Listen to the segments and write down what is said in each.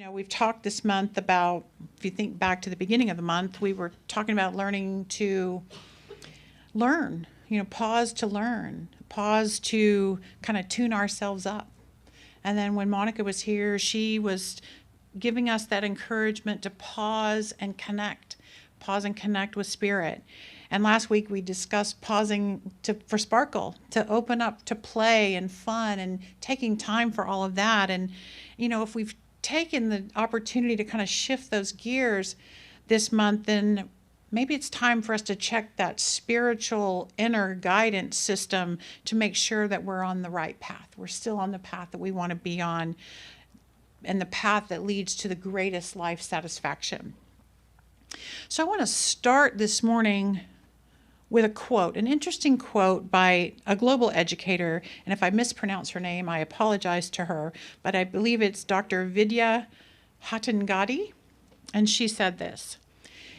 We've talked this month about, if you think back to the beginning of the month, we were talking about learning to learn, pause to learn, pause to kind of tune ourselves up. And then when Monica was here, she was giving us that encouragement to pause and connect with spirit. And last week we discussed pausing for sparkle, to open up to play and fun and taking time for all of that. And, if we've taken the opportunity to kind of shift those gears this month, then maybe it's time for us to check that spiritual inner guidance system to make sure that we're on the right path. We're still on the path that we want to be on, and the path that leads to the greatest life satisfaction. So I want to start this morning with a quote, an interesting quote by a global educator. And if I mispronounce her name, I apologize to her, but I believe it's Dr. Vidya Hatangadi. And she said this: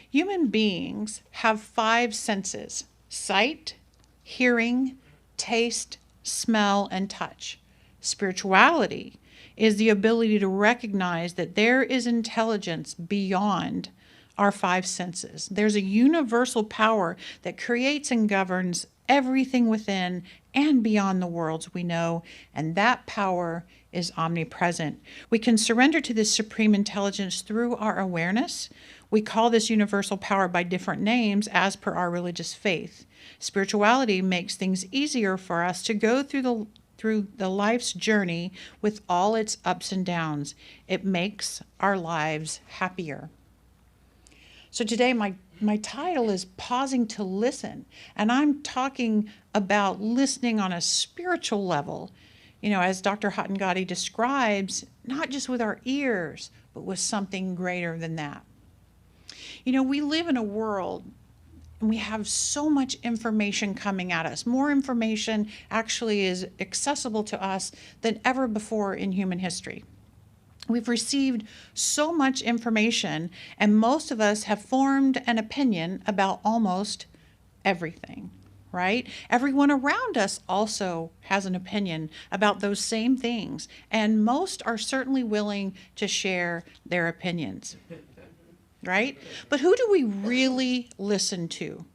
human beings have 5 senses: sight, hearing, taste, smell, and touch. Spirituality is the ability to recognize that there is intelligence beyond our 5 senses. There's a universal power that creates and governs everything within and beyond the worlds we know, and that power is omnipresent. We can surrender to this supreme intelligence through our awareness. We call this universal power by different names as per our religious faith. Spirituality makes things easier for us to go through the life's journey with all its ups and downs. It makes our lives happier. So today my title is Pausing to Listen, and I'm talking about listening on a spiritual level, as Dr. Hatangadi describes, not just with our ears, but with something greater than that. We live in a world and we have so much information coming at us. More information actually is accessible to us than ever before in human history. We've received so much information, and most of us have formed an opinion about almost everything, right? Everyone around us also has an opinion about those same things, and most are certainly willing to share their opinions, right? But who do we really listen to?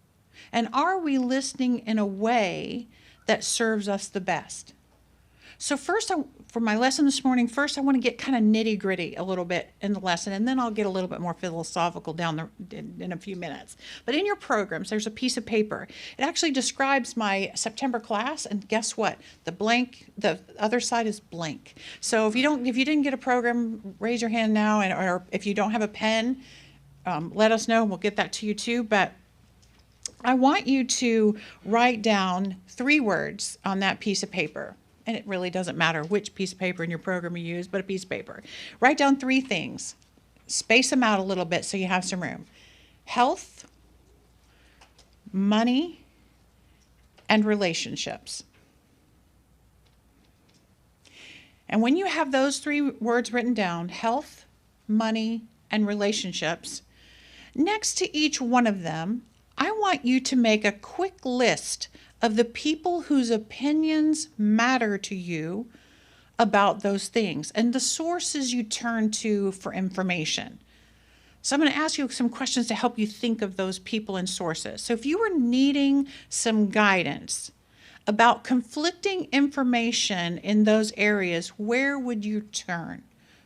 And are we listening in a way that serves us the best? So first, for my lesson this morning, I want to get kind of nitty gritty a little bit in the lesson, and then I'll get a little bit more philosophical in a few minutes. But in your programs, there's a piece of paper. It actually describes my September class, and guess what? The other side is blank. So if you didn't get a program, raise your hand now, or if you don't have a pen, let us know, and we'll get that to you too. But I want you to write down 3 words on that piece of paper. And it really doesn't matter which piece of paper in your program you use, but a piece of paper. Write down 3 things. Space them out a little bit so you have some room. Health, money, and relationships. And when you have those 3 words written down, health, money, and relationships, next to each one of them, I want you to make a quick list of the people whose opinions matter to you about those things and the sources you turn to for information. So I'm going to ask you some questions to help you think of those people and sources. So if you were needing some guidance about conflicting information in those areas, where would you turn?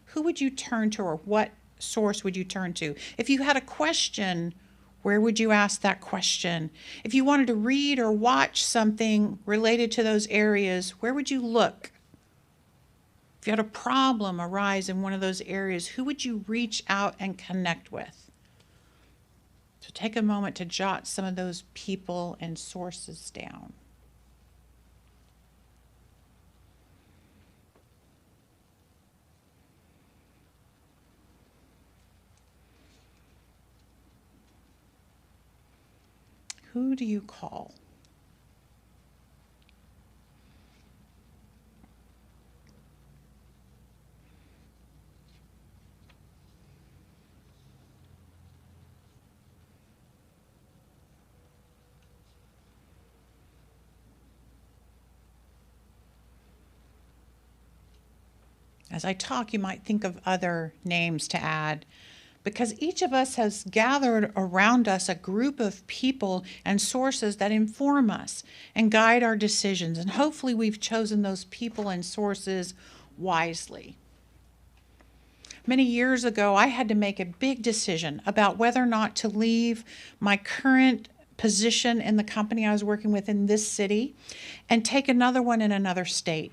Who would you turn to, or what source would you turn to? If you had a question, where would you ask that question? If you wanted to read or watch something related to those areas, where would you look? If you had a problem arise in one of those areas, who would you reach out and connect with? So take a moment to jot some of those people and sources down. Who do you call? as I talk, you might think of other names to add, because each of us has gathered around us a group of people and sources that inform us and guide our decisions. And hopefully we've chosen those people and sources wisely. Many years ago, I had to make a big decision about whether or not to leave my current position in the company I was working with in this city and take another one in another state.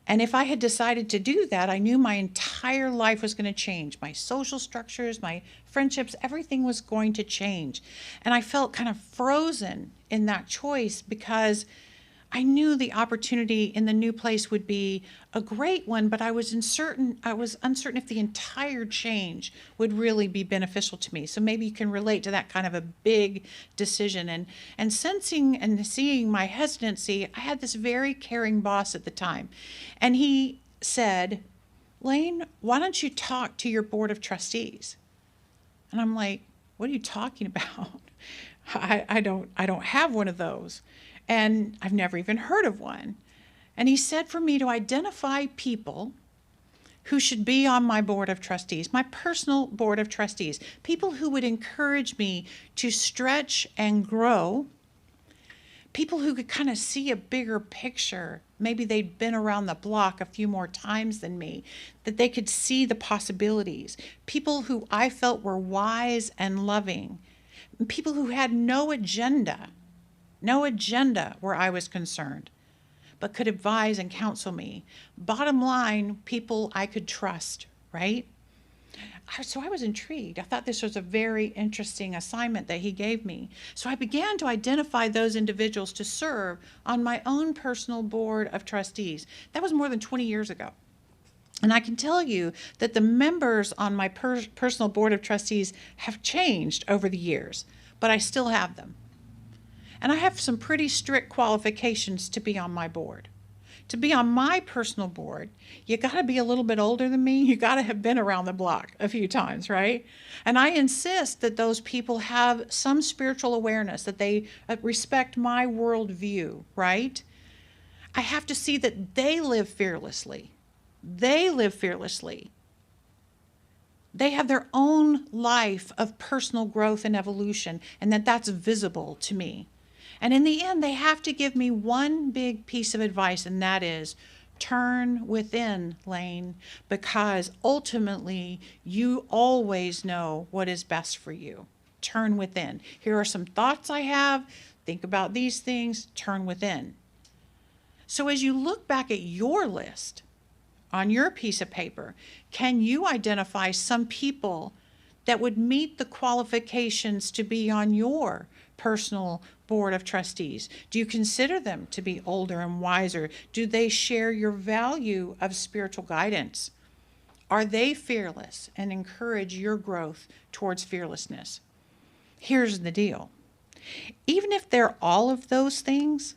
And if I had decided to do that, I knew my entire life was going to change. My social structures, my friendships, everything was going to change. And I felt kind of frozen in that choice because I knew the opportunity in the new place would be a great one, but I was uncertain if the entire change would really be beneficial to me. So maybe you can relate to that kind of a big decision. And sensing and seeing my hesitancy, I had this very caring boss at the time. And he said, "Laine, why don't you talk to your board of trustees?" And I'm like, "What are you talking about? I don't have one of those. And I've never even heard of one." And he said for me to identify people who should be on my board of trustees, my personal board of trustees, people who would encourage me to stretch and grow, people who could kind of see a bigger picture. Maybe they'd been around the block a few more times than me, that they could see the possibilities, people who I felt were wise and loving, people who had no agenda where I was concerned, but could advise and counsel me. Bottom line, people I could trust, right? So I was intrigued. I thought this was a very interesting assignment that he gave me. So I began to identify those individuals to serve on my own personal board of trustees. That was more than 20 years ago. And I can tell you that the members on my personal board of trustees have changed over the years, but I still have them. And I have some pretty strict qualifications to be on my board. To be on my personal board, you got to be a little bit older than me. You got to have been around the block a few times, right? And I insist that those people have some spiritual awareness, that they respect my worldview, right? I have to see that they live fearlessly. They live fearlessly. They have their own life of personal growth and evolution, and that's visible to me. And in the end, they have to give me one big piece of advice, and that is turn within, Laine, because ultimately you always know what is best for you. Turn within. Here are some thoughts I have. Think about these things. Turn within. So as you look back at your list on your piece of paper, can you identify some people that would meet the qualifications to be on your personal board of trustees? Do you consider them to be older and wiser? Do they share your value of spiritual guidance? Are they fearless and encourage your growth towards fearlessness? Here's the deal. Even if they're all of those things,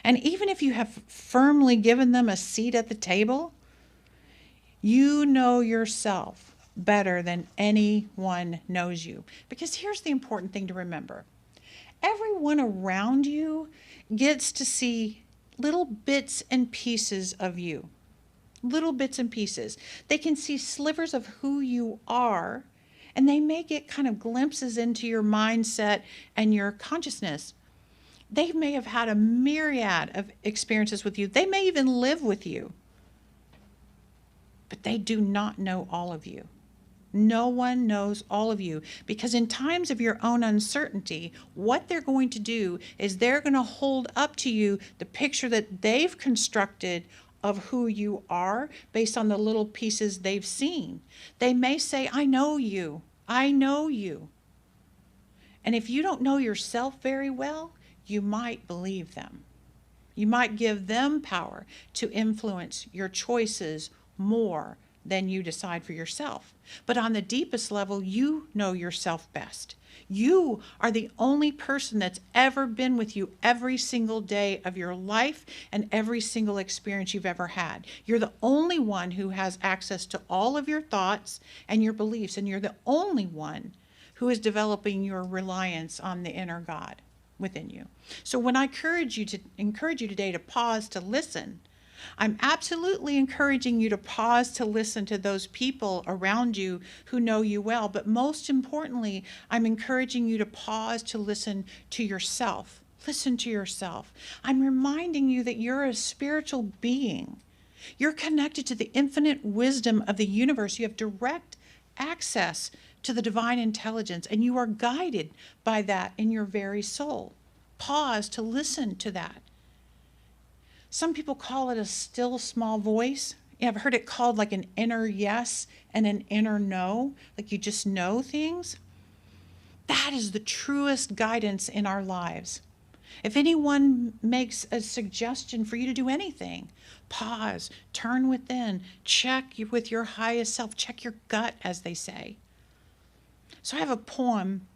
and even if you have firmly given them a seat at the table, you know yourself better than anyone knows you. Because here's the important thing to remember. Everyone around you gets to see little bits and pieces of you. Little bits and pieces. They can see slivers of who you are, and they may get kind of glimpses into your mindset and your consciousness. They may have had a myriad of experiences with you. They may even live with you. But they do not know all of you. No one knows all of you, because in times of your own uncertainty, what they're going to do is they're going to hold up to you the picture that they've constructed of who you are based on the little pieces they've seen. They may say, "I know you. I know you." And if you don't know yourself very well, you might believe them. You might give them power to influence your choices more than you decide for yourself. But on the deepest level, you know yourself best. You are the only person that's ever been with you every single day of your life and every single experience you've ever had. You're the only one who has access to all of your thoughts and your beliefs, and you're the only one who is developing your reliance on the inner God within you. So when I encourage you today to pause, to listen, I'm absolutely encouraging you to pause to listen to those people around you who know you well. But most importantly, I'm encouraging you to pause to listen to yourself. Listen to yourself. I'm reminding you that you're a spiritual being. You're connected to the infinite wisdom of the universe. You have direct access to the divine intelligence, and you are guided by that in your very soul. Pause to listen to that. Some people call it a still small voice. Yeah, I've heard it called like an inner yes and an inner no, like you just know things. That is the truest guidance in our lives. If anyone makes a suggestion for you to do anything, pause, turn within, check with your highest self, check your gut, as they say. So I have a poem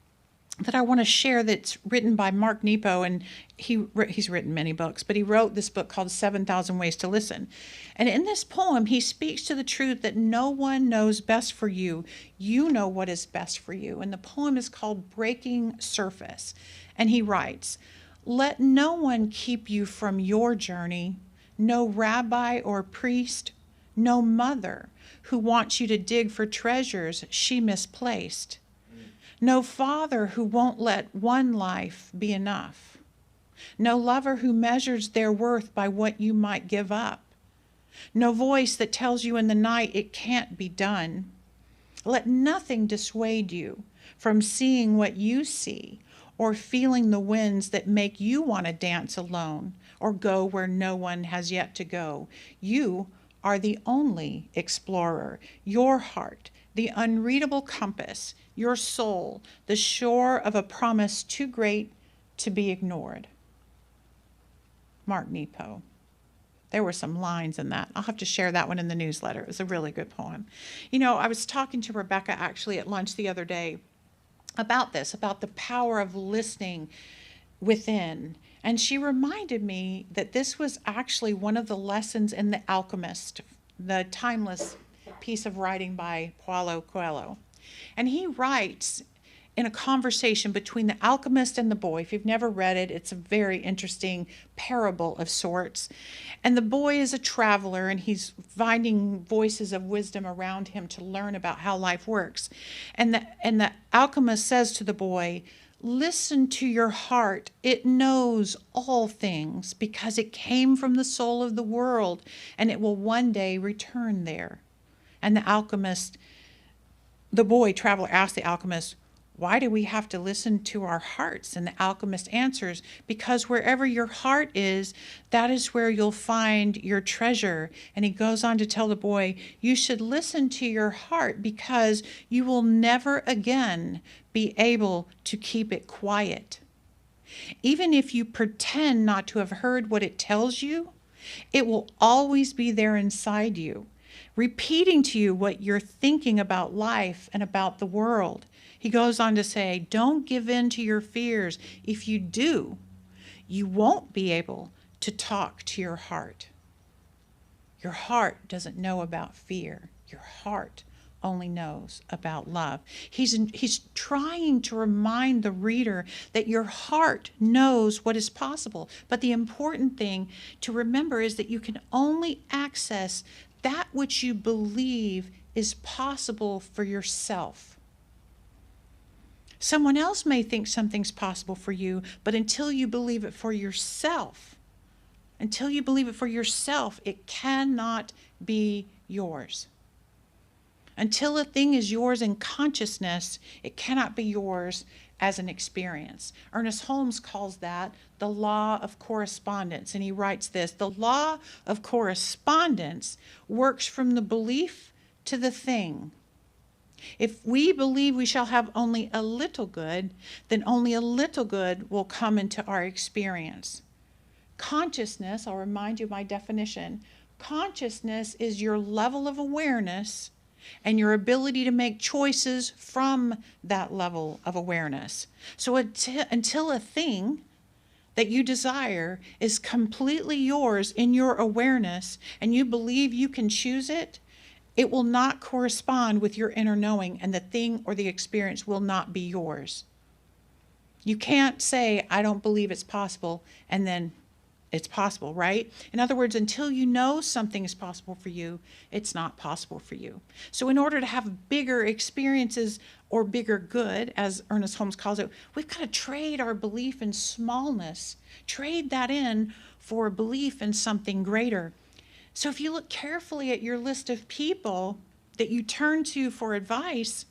that I want to share that's written by Mark Nepo, and he's written many books, but he wrote this book called 7,000 Ways to Listen. And in this poem, he speaks to the truth that no one knows best for you. You know what is best for you. And the poem is called Breaking Surface. And he writes, "Let no one keep you from your journey, no rabbi or priest, no mother who wants you to dig for treasures she misplaced. No father who won't let one life be enough. No lover who measures their worth by what you might give up. No voice that tells you in the night it can't be done. Let nothing dissuade you from seeing what you see or feeling the winds that make you want to dance alone or go where no one has yet to go. You are the only explorer. Your heart, the unreadable compass, your soul, the shore of a promise too great to be ignored." Mark Nepo. There were some lines in that. I'll have to share that one in the newsletter. It was a really good poem. You know, I was talking to Rebecca actually at lunch the other day about this, about the power of listening within. And she reminded me that this was actually one of the lessons in The Alchemist, the timeless piece of writing by Paulo Coelho. And he writes in a conversation between the alchemist and the boy. If you've never read it, it's a very interesting parable of sorts. And the boy is a traveler, and he's finding voices of wisdom around him to learn about how life works. And the alchemist says to the boy, "Listen to your heart. It knows all things because it came from the soul of the world, and it will one day return there." And the boy traveler asked the alchemist, "Why do we have to listen to our hearts?" And the alchemist answers, "Because wherever your heart is, that is where you'll find your treasure." And he goes on to tell the boy, "You should listen to your heart because you will never again be able to keep it quiet. Even if you pretend not to have heard what it tells you, it will always be there inside you, repeating to you what you're thinking about life and about the world." He goes on to say, "Don't give in to your fears. If you do, you won't be able to talk to your heart. Your heart doesn't know about fear. Your heart only knows about love." He's trying to remind the reader that your heart knows what is possible. But the important thing to remember is that you can only access that which you believe is possible for yourself. Someone else may think something's possible for you, but until you believe it for yourself, it cannot be yours. Until a thing is yours in consciousness, it cannot be yours as an experience. Ernest Holmes calls that the law of correspondence, and he writes this: "The law of correspondence works from the belief to the thing. If we believe we shall have only a little good, then only a little good will come into our experience." Consciousness, I'll remind you of my definition, consciousness is your level of awareness and your ability to make choices from that level of awareness. So until a thing that you desire is completely yours in your awareness and you believe you can choose it, it will not correspond with your inner knowing, and the thing or the experience will not be yours. You can't say, "I don't believe it's possible," and then it's possible, right? In other words, until you know something is possible for you, it's not possible for you. So in order to have bigger experiences or bigger good, as Ernest Holmes calls it, we've got to trade our belief in smallness, trade that in for a belief in something greater. So if you look carefully at your list of people that you turn to for advice,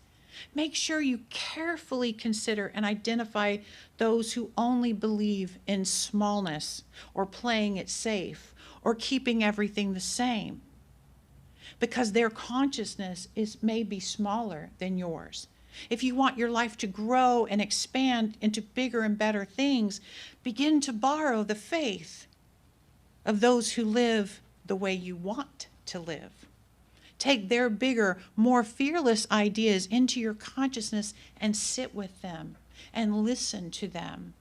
make sure you carefully consider and identify those who only believe in smallness or playing it safe or keeping everything the same, because their consciousness may be smaller than yours. If you want your life to grow and expand into bigger and better things, begin to borrow the faith of those who live the way you want to live. Take their bigger, more fearless ideas into your consciousness and sit with them and listen to them.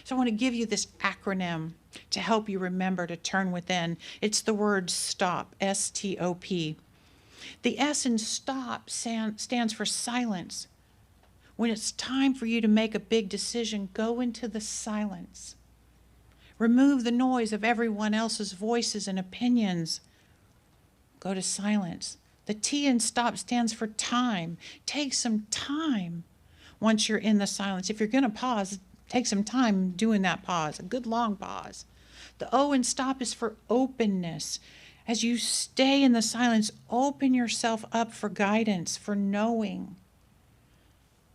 So I want to give you this acronym to help you remember to turn within. It's the word STOP, S-T-O-P. The S in STOP stands for silence. When it's time for you to make a big decision, go into the silence. Remove the noise of everyone else's voices and opinions. Go to silence. The T in STOP stands for time. Take some time once you're in the silence. If you're going to pause, take some time doing that pause, a good long pause. The O in STOP is for openness. As you stay in the silence, open yourself up for guidance, for knowing,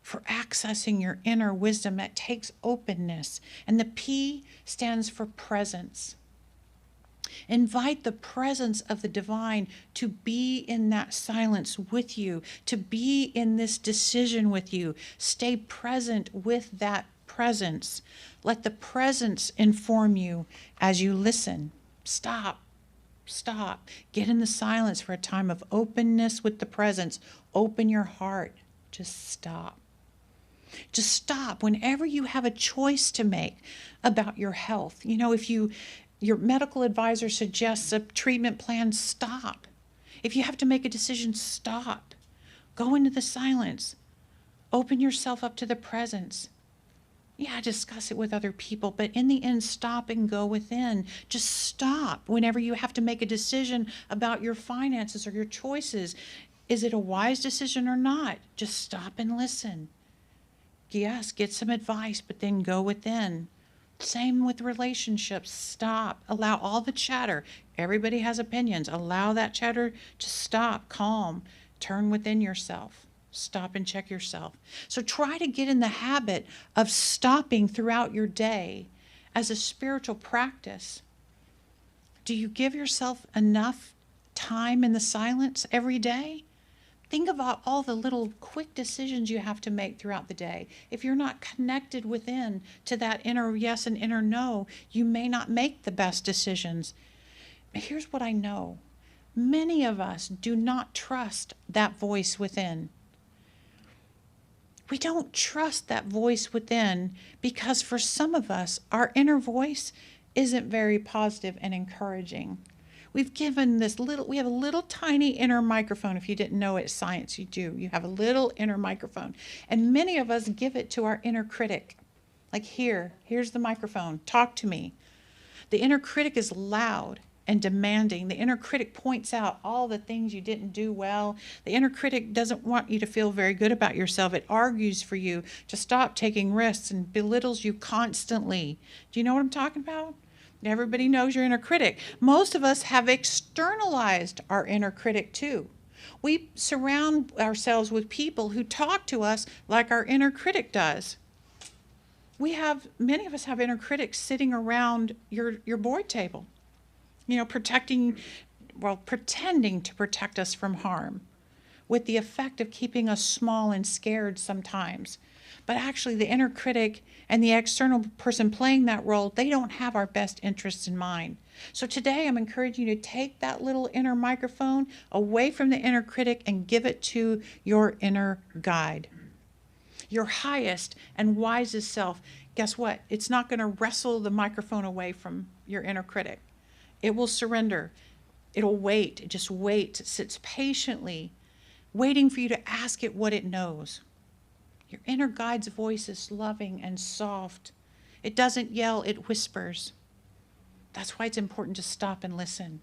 for accessing your inner wisdom. That takes openness. And the P stands for presence. Invite the presence of the divine to be in that silence with you, to be in this decision with you. Stay present with that presence. Let the presence inform you as you listen. Stop. Get in the silence for a time of openness with the presence. Open your heart. Just stop. Just stop whenever you have a choice to make about your health. If your medical advisor suggests a treatment plan, stop. If you have to make a decision, stop. Go into the silence. Open yourself up to the presence. Yeah, discuss it with other people, but in the end, stop and go within. Just stop whenever you have to make a decision about your finances or your choices. Is it a wise decision or not? Just stop and listen. Yes, get some advice, but then go within. Same with relationships. Stop. Allow all the chatter. Everybody has opinions. Allow that chatter to stop. Calm. Turn within yourself. Stop and check yourself. So try to get in the habit of stopping throughout your day as a spiritual practice. Do you give yourself enough time in the silence every day? Think about all the little quick decisions you have to make throughout the day. If you're not connected within to that inner yes and inner no, you may not make the best decisions. Here's what I know. Many of us do not trust that voice within. We don't trust that voice within because for some of us, our inner voice isn't very positive and encouraging. We have a little tiny inner microphone. If you didn't know it's science, you do. You have a little inner microphone. And many of us give it to our inner critic. Like here's the microphone, talk to me. The inner critic is loud and demanding. The inner critic points out all the things you didn't do well. The inner critic doesn't want you to feel very good about yourself. It argues for you to stop taking risks and belittles you constantly. Do you know what I'm talking about? Everybody knows your inner critic. Most of us have externalized our inner critic too. We surround ourselves with people who talk to us like our inner critic does. Many of us have inner critics sitting around your board table, pretending to protect us from harm, with the effect of keeping us small and scared sometimes. But actually, the inner critic and the external person playing that role, they don't have our best interests in mind. So today, I'm encouraging you to take that little inner microphone away from the inner critic and give it to your inner guide. Your highest and wisest self. Guess what? It's not going to wrestle the microphone away from your inner critic. It will surrender. It'll wait. It just waits. It sits patiently, waiting for you to ask it what it knows. Your inner guide's voice is loving and soft. It doesn't yell, it whispers. That's why it's important to stop and listen.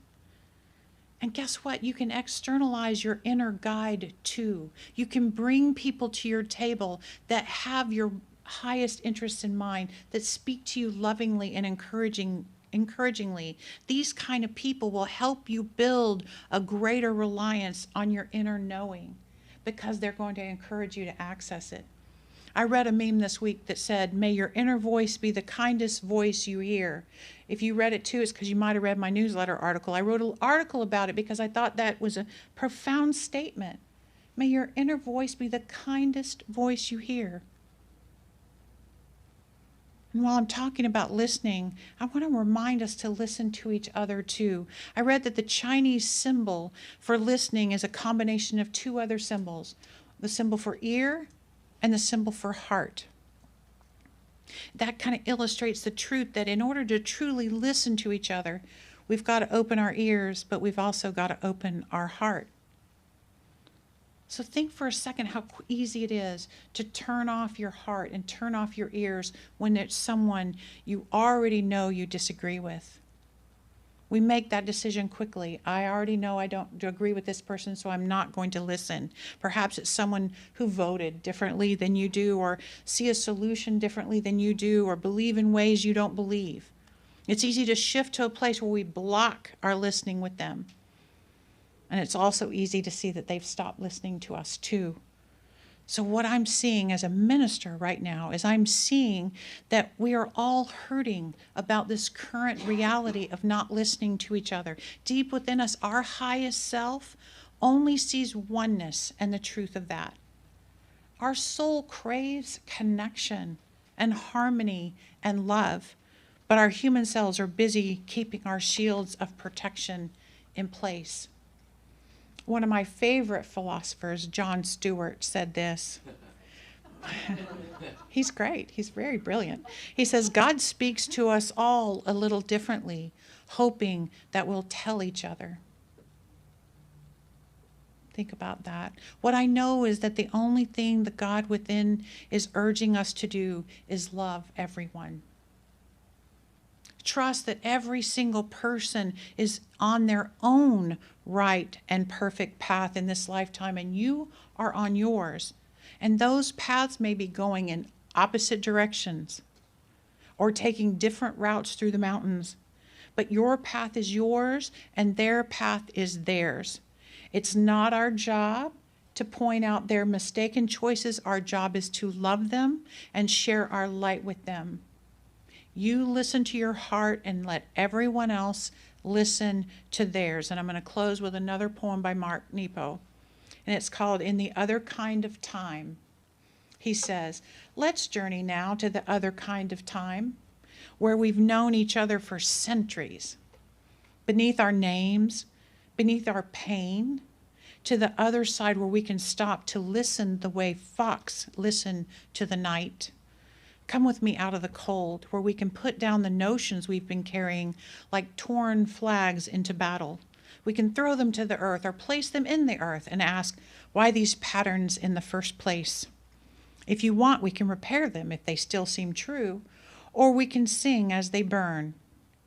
And guess what? You can externalize your inner guide too. You can bring people to your table that have your highest interests in mind, that speak to you lovingly and encouragingly. These kind of people will help you build a greater reliance on your inner knowing, because they're going to encourage you to access it. I read a meme this week that said, may your inner voice be the kindest voice you hear. If you read it too, it's because you might have read my newsletter article. I wrote an article about it because I thought that was a profound statement. May your inner voice be the kindest voice you hear. And while I'm talking about listening, I want to remind us to listen to each other too. I read that the Chinese symbol for listening is a combination of two other symbols, the symbol for ear and the symbol for heart. That kind of illustrates the truth that in order to truly listen to each other, we've got to open our ears, but we've also got to open our heart. So think for a second how easy it is to turn off your heart and turn off your ears when there's someone you already know you disagree with. We make that decision quickly. I already know I don't agree with this person, so I'm not going to listen. Perhaps it's someone who voted differently than you do, or see a solution differently than you do, or believe in ways you don't believe. It's easy to shift to a place where we block our listening with them. And it's also easy to see that they've stopped listening to us too. So what I'm seeing as a minister right now is I'm seeing that we are all hurting about this current reality of not listening to each other. Deep within us, our highest self only sees oneness and the truth of that. Our soul craves connection and harmony and love, but our human selves are busy keeping our shields of protection in place. One of my favorite philosophers, John Stewart, said this. He's great. He's very brilliant. He says, God speaks to us all a little differently, hoping that we'll tell each other. Think about that. What I know is that the only thing the God within is urging us to do is love everyone. Trust that every single person is on their own right and perfect path in this lifetime, and you are on yours. And those paths may be going in opposite directions or taking different routes through the mountains. But your path is yours and their path is theirs. It's not our job to point out their mistaken choices. Our job is to love them and share our light with them. You listen to your heart and let everyone else listen to theirs. And I'm going to close with another poem by Mark Nepo. And it's called In the Other Kind of Time. He says, let's journey now to the other kind of time, where we've known each other for centuries. Beneath our names, beneath our pain, to the other side where we can stop to listen the way fox listen to the night. Come with me out of the cold, where we can put down the notions we've been carrying like torn flags into battle. We can throw them to the earth or place them in the earth and ask, why these patterns in the first place? If you want, we can repair them if they still seem true, or we can sing as they burn.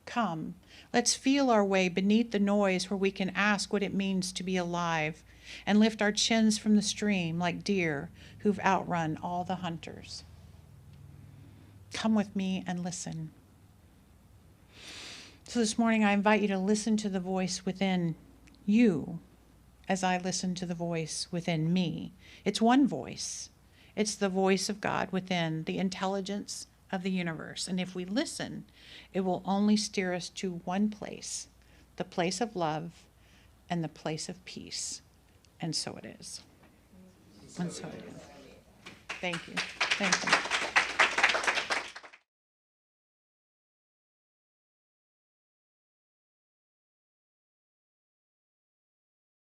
Come, let's feel our way beneath the noise where we can ask what it means to be alive and lift our chins from the stream like deer who've outrun all the hunters. Come with me and listen. So this morning I invite you to listen to the voice within you as I listen to the voice within me. It's one voice. It's the voice of God within, the intelligence of the universe. And if we listen, it will only steer us to one place, the place of love and the place of peace. And so it is. And so it is. Thank you. Thank you.